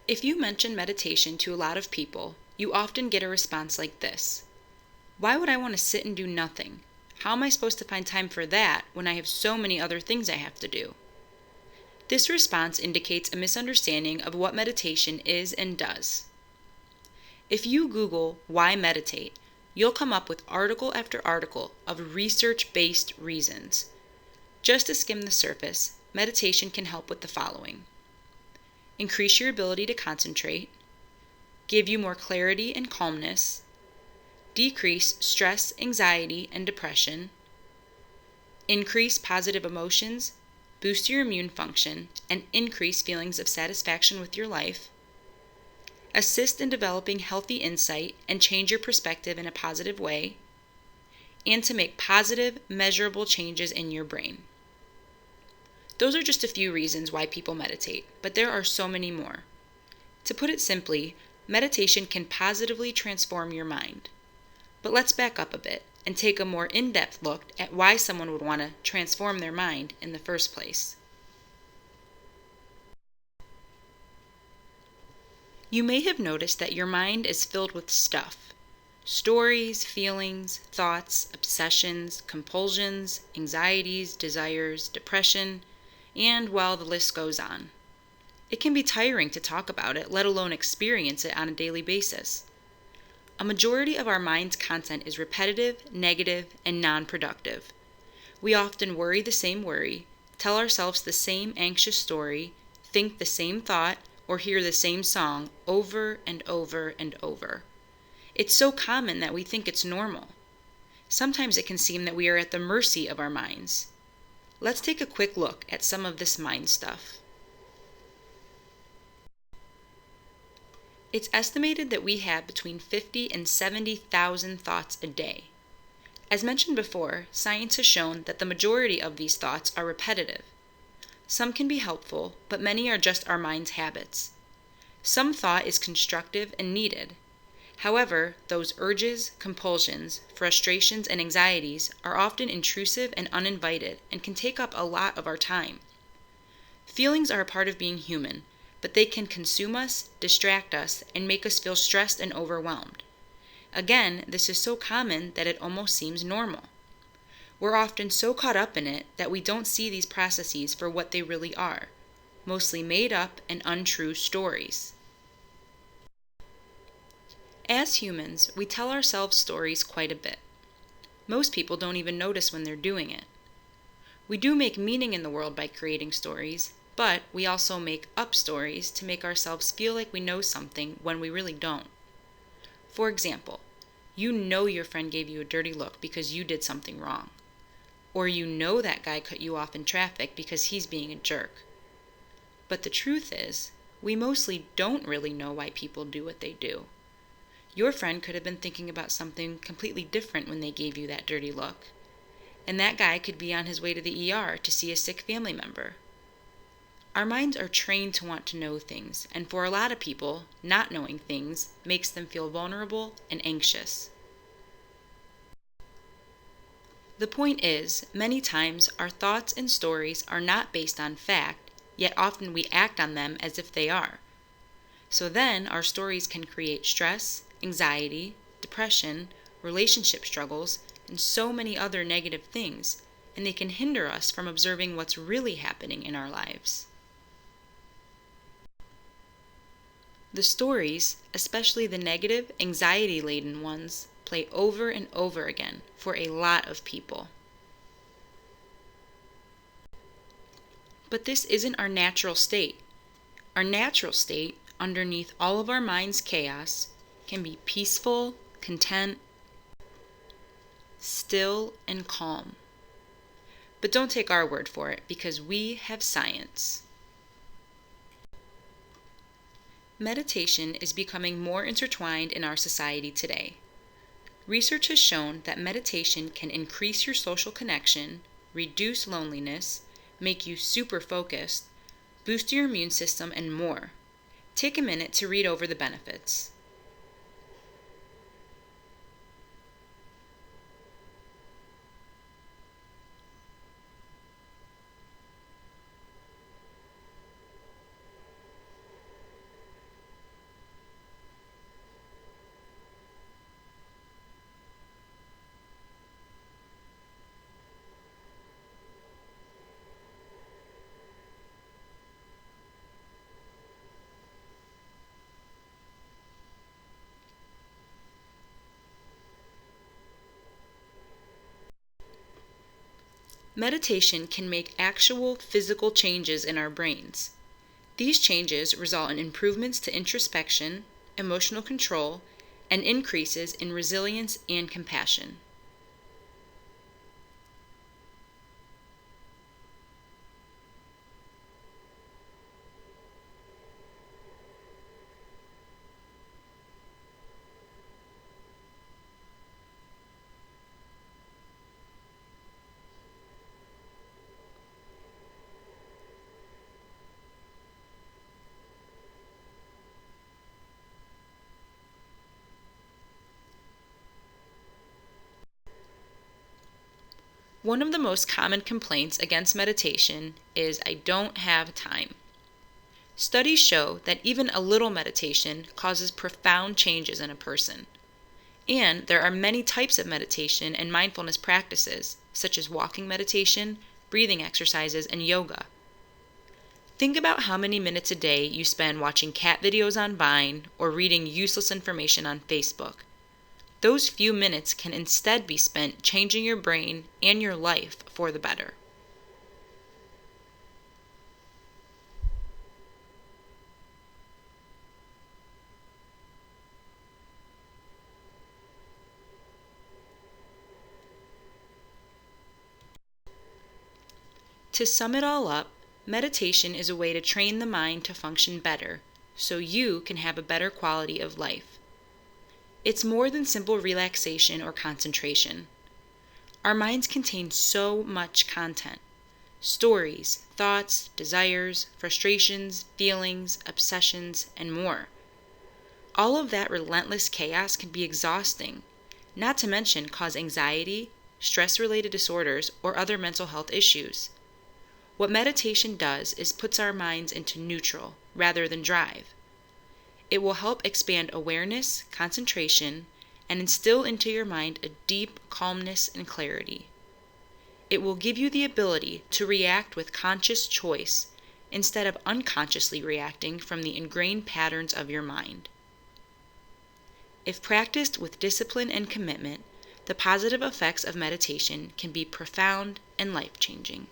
If you mention meditation to a lot of people, you often get a response like this: "Why would I want to sit and do nothing? How am I supposed to find time for that when I have so many other things I have to do?" This response indicates a misunderstanding of what meditation is and does. If you Google "why meditate," you'll come up with article after article of research-based reasons. Just to skim the surface, meditation can help with the following: increase your ability to concentrate, give you more clarity and calmness, decrease stress, anxiety, and depression, increase positive emotions, boost your immune function, and increase feelings of satisfaction with your life, assist in developing healthy insight and change your perspective in a positive way, and to make positive, measurable changes in your brain. Those are just a few reasons why people meditate, but there are so many more. To put it simply, meditation can positively transform your mind. But let's back up a bit and take a more in-depth look at why someone would want to transform their mind in the first place. You may have noticed that your mind is filled with stuff: stories, feelings, thoughts, obsessions, compulsions, anxieties, desires, depression, and, well, the list goes on. It can be tiring to talk about it, let alone experience it on a daily basis. A majority of our mind's content is repetitive, negative, and non-productive. We often worry the same worry, tell ourselves the same anxious story, think the same thought, or hear the same song over and over and over. It's so common that we think it's normal. Sometimes it can seem that we are at the mercy of our minds. Let's take a quick look at some of this mind stuff. It's estimated that we have between 50 and 70,000 thoughts a day. As mentioned before, science has shown that the majority of these thoughts are repetitive. Some can be helpful, but many are just our mind's habits. Some thought is constructive and needed. However, those urges, compulsions, frustrations, and anxieties are often intrusive and uninvited and can take up a lot of our time. Feelings are a part of being human, but they can consume us, distract us, and make us feel stressed and overwhelmed. Again, this is so common that it almost seems normal. We're often so caught up in it that we don't see these processes for what they really are: mostly made up and untrue stories. As humans, we tell ourselves stories quite a bit. Most people don't even notice when they're doing it. We do make meaning in the world by creating stories, but we also make up stories to make ourselves feel like we know something when we really don't. For example, you know your friend gave you a dirty look because you did something wrong. Or you know that guy cut you off in traffic because he's being a jerk. But the truth is, we mostly don't really know why people do what they do. Your friend could have been thinking about something completely different when they gave you that dirty look. And that guy could be on his way to the ER to see a sick family member. Our minds are trained to want to know things, and for a lot of people, not knowing things makes them feel vulnerable and anxious. The point is, many times our thoughts and stories are not based on fact, yet often we act on them as if they are. So then our stories can create stress, anxiety, depression, relationship struggles, and so many other negative things, and they can hinder us from observing what's really happening in our lives. The stories, especially the negative, anxiety-laden ones, play over and over again for a lot of people. But this isn't our natural state. Our natural state, underneath all of our mind's chaos, can be peaceful, content, still, and calm. But don't take our word for it, because we have science. Meditation is becoming more intertwined in our society today. Research has shown that meditation can increase your social connection, reduce loneliness, make you super focused, boost your immune system, and more. Take a minute to read over the benefits. Meditation can make actual physical changes in our brains. These changes result in improvements to introspection, emotional control, and increases in resilience and compassion. One of the most common complaints against meditation is "I don't have time." Studies show that even a little meditation causes profound changes in a person. And there are many types of meditation and mindfulness practices, such as walking meditation, breathing exercises, and yoga. Think about how many minutes a day you spend watching cat videos on Vine or reading useless information on Facebook. Those few minutes can instead be spent changing your brain and your life for the better. To sum it all up, meditation is a way to train the mind to function better so you can have a better quality of life. It's more than simple relaxation or concentration. Our minds contain so much content: stories, thoughts, desires, frustrations, feelings, obsessions, and more. All of that relentless chaos can be exhausting, not to mention cause anxiety, stress-related disorders, or other mental health issues. What meditation does is puts our minds into neutral rather than drive. It will help expand awareness, concentration, and instill into your mind a deep calmness and clarity. It will give you the ability to react with conscious choice instead of unconsciously reacting from the ingrained patterns of your mind. If practiced with discipline and commitment, the positive effects of meditation can be profound and life-changing.